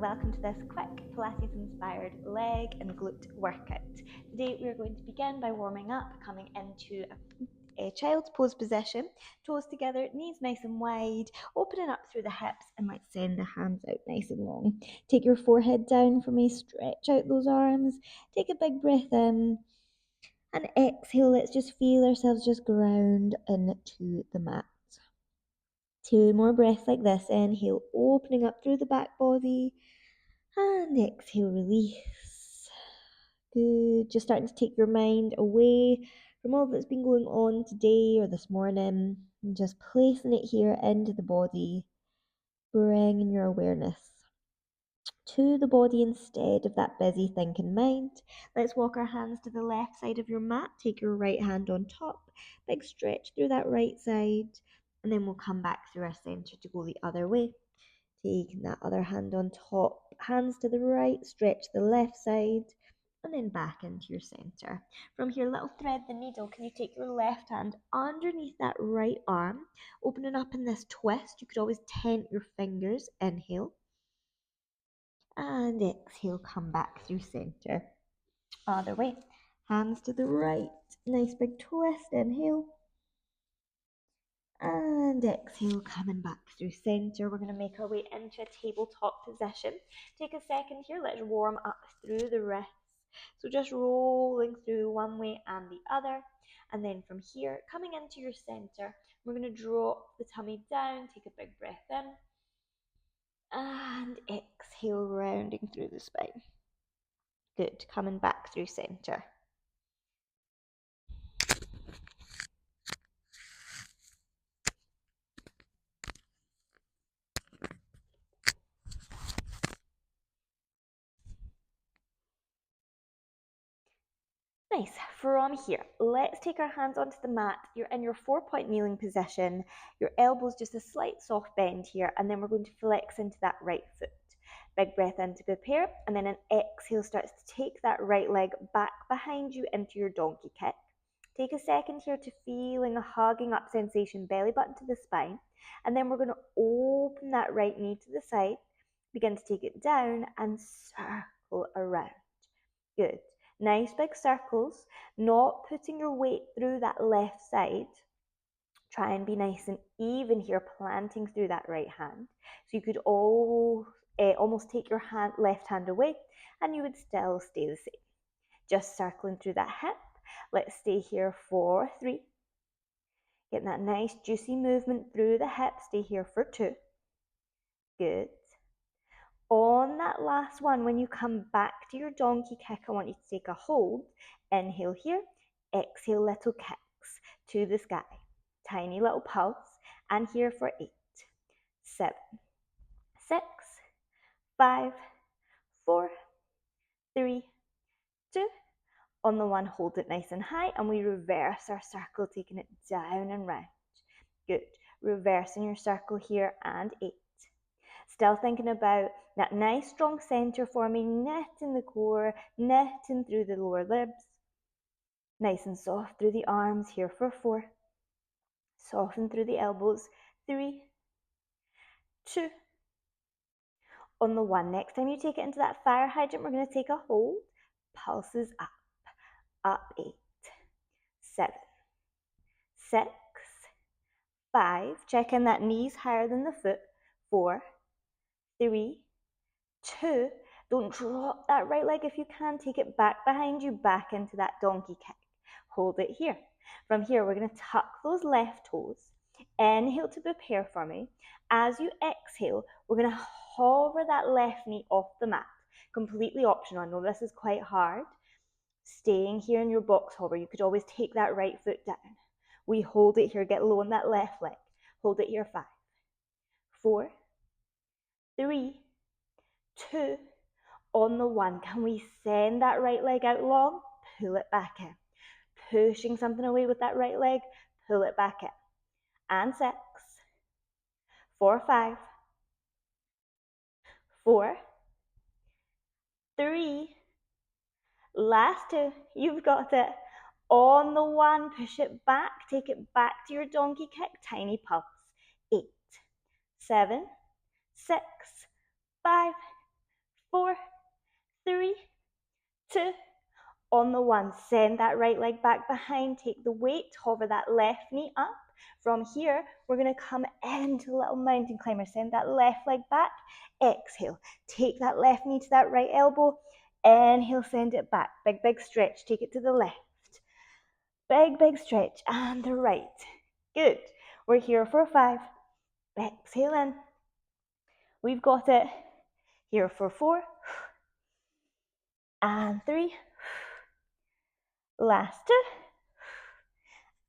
welcome to this quick Pilates inspired leg and glute workout. Today we are going to begin by warming up, coming into a child's pose position, toes together, knees nice and wide, opening up through the hips, and let's send the hands out nice and long. Take your forehead down for me, stretch out those arms, take a big breath in, and exhale. Let's just feel ourselves just ground into the mat. 2 more breaths like this. Inhale, opening up through the back body, and exhale, release. Good. Just starting to take your mind away from all that's been going on today or this morning, and just placing it here into the body, bringing your awareness to the body instead of that busy thinking mind. Let's walk our hands to the left side of your mat. Take your right hand on top, big stretch through that right side, and then we'll come back through our center to go the other way. Taking that other hand on top, hands to the right, stretch the left side, and then back into your center. From here, little thread the needle. Can you take your left hand underneath that right arm, opening up in this twist? You could always tent your fingers. Inhale. And exhale, come back through center. Other way. Hands to the right. Nice big twist. Inhale. And exhale, coming back through center. We're going to make our way into a tabletop position. Take a second here. Let's warm up through the wrists. So just rolling through one way and the other. And then from here, coming into your center, we're going to drop the tummy down. Take a big breath in. And exhale, rounding through the spine. Good. Coming back through center. Nice. From here, let's take our hands onto the mat. You're in your 4-point kneeling position. Your elbows just a slight soft bend here, and then we're going to flex into that right foot. Big breath in to prepare, and then an exhale starts to take that right leg back behind you into your donkey kick. Take a second here to feeling a hugging up sensation, belly button to the spine, and then we're going to open that right knee to the side, begin to take it down and circle around. Good. Nice big circles, not putting your weight through that left side. Try and be nice and even here, planting through that right hand. So you could almost take your left hand away and you would still stay the same. Just circling through that hip. Let's stay here for 3. Getting that nice juicy movement through the hip. Stay here for 2. Good. On that last one, when you come back to your donkey kick, I want you to take a hold. Inhale here, exhale, little kicks to the sky. Tiny little pulse, and here for 8, 7, 6, 5, 4, 3, 2. On the one, hold it nice and high, and we reverse our circle, taking it down and round. Good. Reversing your circle here, and 8. Still thinking about that nice strong center forming, knitting the core, knitting through the lower ribs. Nice and soft through the arms, here for 4. Soften through the elbows, 3, 2. On the 1, next time you take it into that fire hydrant, we're going to take a hold. Pulses up. Up 8, 7, 6, 5. Check in that knees higher than the foot. 4, 3, 2. Don't drop that right leg if you can. Take it back behind you, back into that donkey kick. Hold it here. From here, we're going to tuck those left toes. Inhale to prepare for me. As you exhale, we're going to hover that left knee off the mat. Completely optional. I know this is quite hard. Staying here in your box hover. You could always take that right foot down. We hold it here. Get low on that left leg. Hold it here. 5, 4, 3, 2. On the 1, can we send that right leg out long? Pull it back in. Pushing something away with that right leg, pull it back in. And 6, 4, 5, 4, 3, last 2, you've got it. On the 1, push it back, take it back to your donkey kick, tiny pulse. 8, 7, 6, 5, 4, 3, 2, on the 1, send that right leg back behind, take the weight, hover that left knee up. From here, we're going to come into a little mountain climber, send that left leg back, exhale, take that left knee to that right elbow, inhale, send it back, big stretch, take it to the left, big stretch, and the right, good. We're here for 5, exhale in, we've got it, here for 4, and 3, last 2,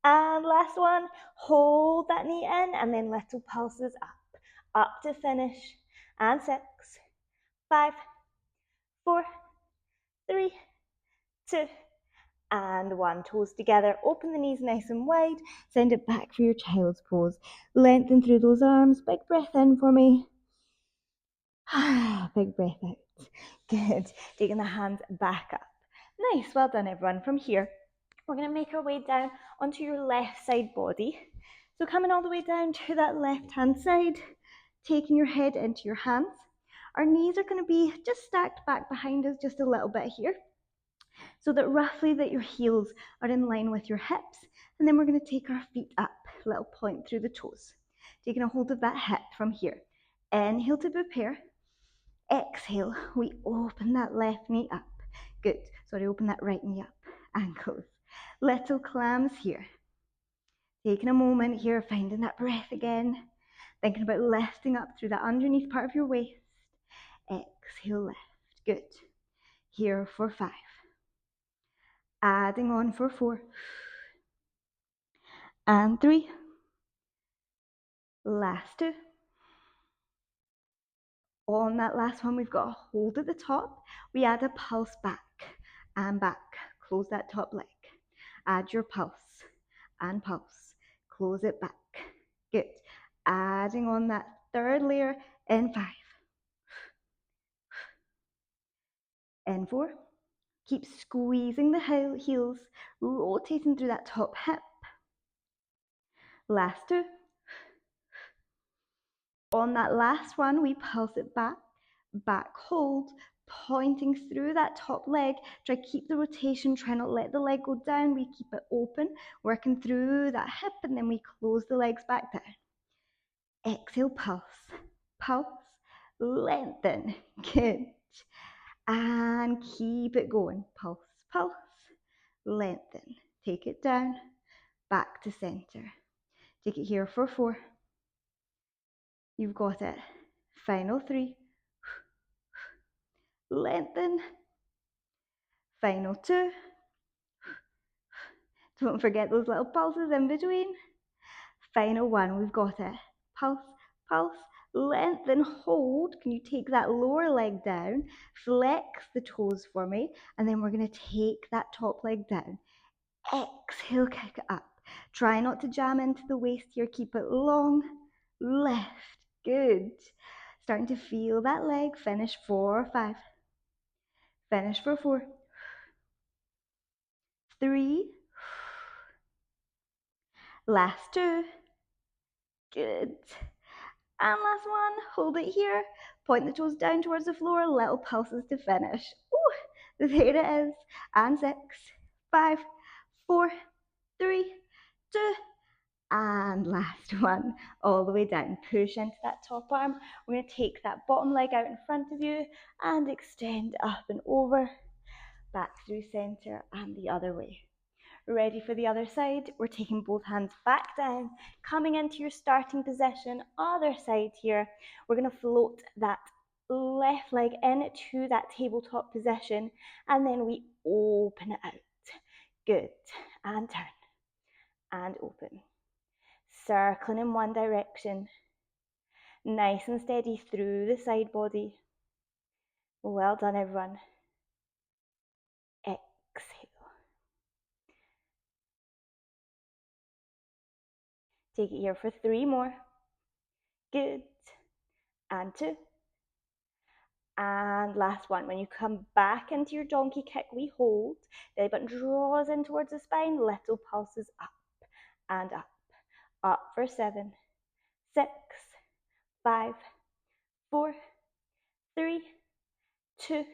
and last one, hold that knee in and then little pulses up to finish, and 6, 5, 4, 3, 2, and 1. Toes together, open the knees nice and wide, send it back for your child's pose. Lengthen through those arms, big breath in for me. Big breath out. Good. Taking the hands back up. Nice, well done everyone. From here, we're going to make our way down onto your left side body. So coming all the way down to that left hand side, taking your head into your hands. Our knees are going to be just stacked back behind us just a little bit here, so that roughly that your heels are in line with your hips. And then we're going to take our feet up, little point through the toes. Taking a hold of that hip from here. Inhale to prepare. Exhale, we open that left knee up. Good. Sorry, open that right knee up. Ankles. Little clams here. Taking a moment here, finding that breath again. Thinking about lifting up through that underneath part of your waist. Exhale, lift. Good. Here for 5. Adding on for 4. And 3. Last 2. On that last one, we've got a hold at the top. We add a pulse back and back. Close that top leg. Add your pulse and pulse. Close it back. Good. Adding on that third layer in 5. In 4. Keep squeezing the heels, rotating through that top hip. Last 2. On that last one, we pulse it back, back hold, pointing through that top leg. Try keep the rotation, try not let the leg go down. We keep it open, working through that hip, and then we close the legs back down. Exhale, pulse, pulse, lengthen, good. And keep it going, pulse, pulse, lengthen. Take it down, back to center. Take it here for 4. You've got it. Final 3. Lengthen. Final 2. Don't forget those little pulses in between. Final 1. We've got it. Pulse, pulse, lengthen, hold. Can you take that lower leg down? Flex the toes for me. And then we're going to take that top leg down. Exhale, kick it up. Try not to jam into the waist here. Keep it long. Lift. Good. Starting to feel that leg. Finish for 5. Finish for 4. 3. Last 2. Good. And last one. Hold it here. Point the toes down towards the floor. Little pulses to finish. Ooh, there it is. And 6, 5, 4, 3, 2, and last one, all the way down. Push into that top arm. We're going to take that bottom leg out in front of you and extend up and over, back through center and the other way. Ready for the other side? We're taking both hands back down, coming into your starting position, other side here. We're going to float that left leg into that tabletop position, and then we open it out. Good. And turn. And open. Circling in one direction, nice and steady through the side body. Well done, everyone. Exhale. Take it here for 3 more. Good. And 2. And last one. When you come back into your donkey kick, we hold. Belly button draws in towards the spine. Little pulses up and up. Up for 7, 6, 5, 4, 3, 2.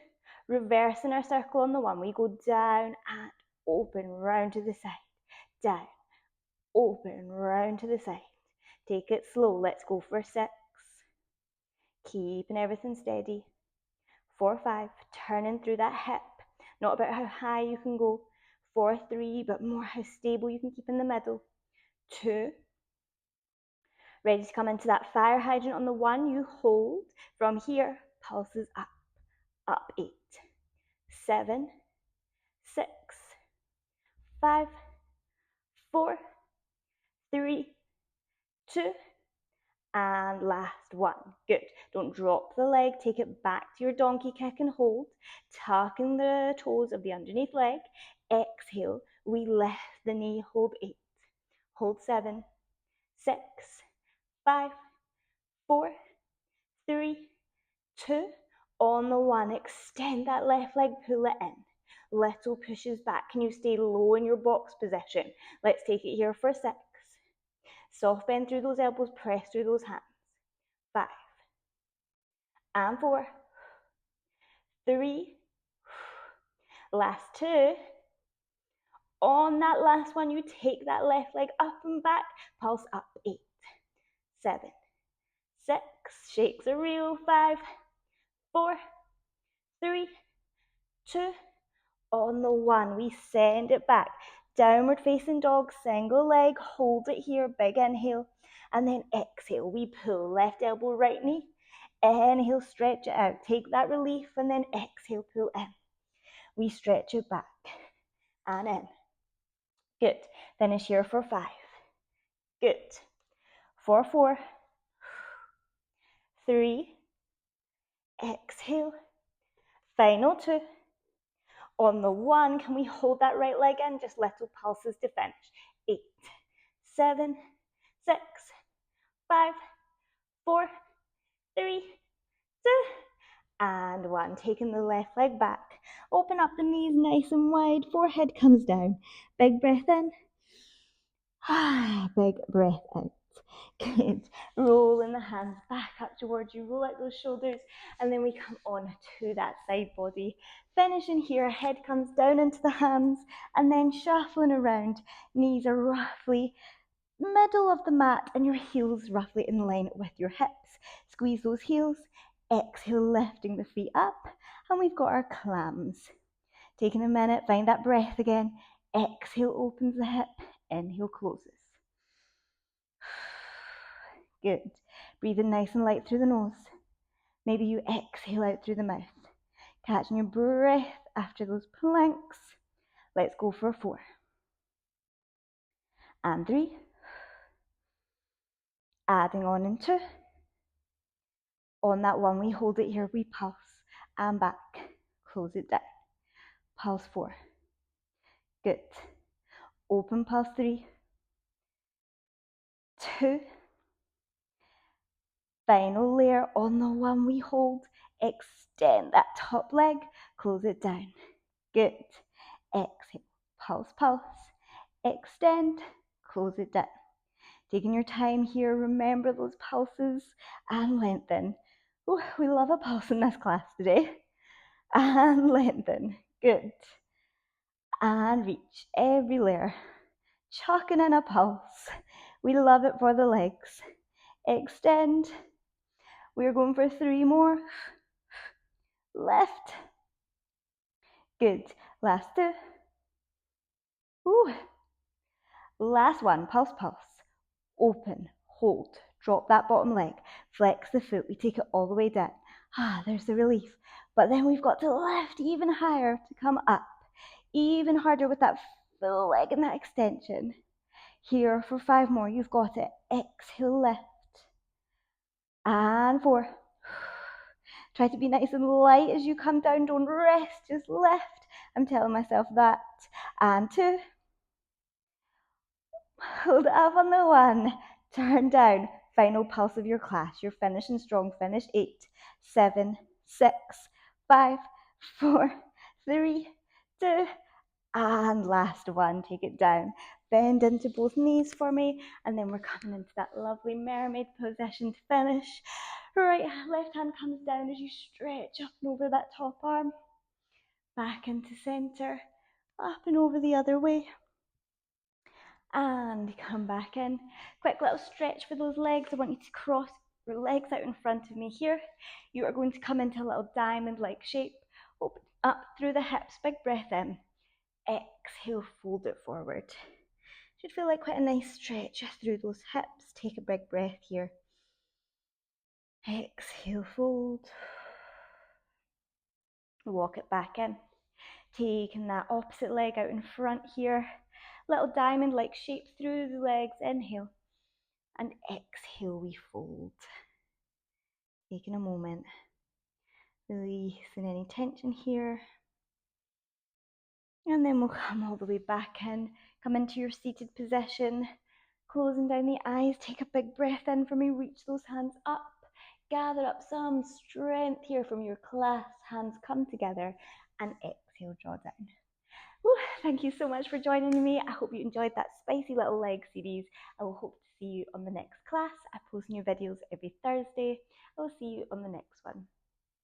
Reversing our circle on the 1. We go down and open, round to the side. Down, open, round to the side. Take it slow. Let's go for 6. Keeping everything steady. 4, 5. Turning through that hip. Not about how high you can go. 4, 3, but more how stable you can keep in the middle. 2. Ready to come into that fire hydrant on the 1. You hold. From here, pulses up. Up 8. 7, 6, 5, 4, 3, 2, and last 1. Good. Don't drop the leg. Take it back to your donkey kick and hold. Tucking the toes of the underneath leg. Exhale. We lift the knee. Hold 8. Hold 7, 6, 5, 4, 3, 2. On the 1, extend that left leg, pull it in. Little pushes back. Can you stay low in your box position? Let's take it here for 6. Soft bend through those elbows, press through those hands. 5 and 4, 3, last 2. On that last one, you take that left leg up and back, pulse up. 8, 7, 6, shakes a reel. 5, 4, 3, 2. On the 1, we send it back. Downward facing dog, single leg, hold it here, big inhale, and then exhale. We pull left elbow, right knee. Inhale, stretch it out. Take that relief, and then exhale, pull in. We stretch it back and in. Good. Finish here for 5. Good. For 4, 3, exhale. Final 2. On the 1, can we hold that right leg in? Just little pulses to finish. 8, 7, 6, 5, 4, 3, 2, and 1. Taking the left leg back. Open up the knees nice and wide. Forehead comes down. Big breath in. Big breath out. Good. Rolling the hands back up towards you. Roll out those shoulders. And then we come on to that side body. Finishing here, head comes down into the hands. And then shuffling around. Knees are roughly middle of the mat and your heels roughly in line with your hips. Squeeze those heels. Exhale, lifting the feet up. And we've got our clams. Taking a minute, find that breath again. Exhale, opens the hip. Inhale, closes. Good. Breathing nice and light through the nose. Maybe you exhale out through the mouth. Catching your breath after those planks. Let's go for 4. And 3. Adding on in 2. On that 1, we hold it here. We pulse. And back. Close it down. Pulse 4. Good. Open pulse 3. 2. Final layer on the 1 we hold. Extend that top leg. Close it down. Good. Exhale. Pulse, pulse. Extend. Close it down. Taking your time here. Remember those pulses and lengthen. Oh, we love a pulse in this class today. And lengthen. Good. And reach every layer. Chucking in a pulse. We love it for the legs. Extend. We're going for 3 more. Lift. Good. Last 2. Ooh. Last 1. Pulse, pulse. Open. Hold. Drop that bottom leg. Flex the foot. We take it all the way down. There's the relief. But then we've got to lift even higher to come up. Even harder with that full leg and that extension. Here for 5 more. You've got it. Exhale, lift. And 4. Try to be nice and light as you come down. Don't rest, just lift. I'm telling myself that. And 2. Hold it up on the 1. Turn down. Final pulse of your class. You're finishing strong. Finish. 8, 7, 6, 5, 4, 3, 2, and last 1. Take it down. Bend into both knees for me. And then we're coming into that lovely mermaid position to finish. Left hand comes down as you stretch up and over that top arm. Back into center, up and over the other way. And come back in. Quick little stretch for those legs. I want you to cross your legs out in front of me here. You are going to come into a little diamond-like shape. Open up through the hips, big breath in. Exhale, fold it forward. Should feel like quite a nice stretch through those hips. Take a big breath here. Exhale, fold. Walk it back in. Taking that opposite leg out in front here. Little diamond-like shape through the legs. Inhale. And exhale, we fold. Taking a moment. Releasing any tension here. And then we'll come all the way back in. Come into your seated position. Closing down the eyes. Take a big breath in for me. Reach those hands up. Gather up some strength here from your clasped hands. Come together and exhale, draw down. Woo, thank you so much for joining me. I hope you enjoyed that spicy little leg series. I will hope to see you on the next class. I post new videos every Thursday. I will see you on the next one.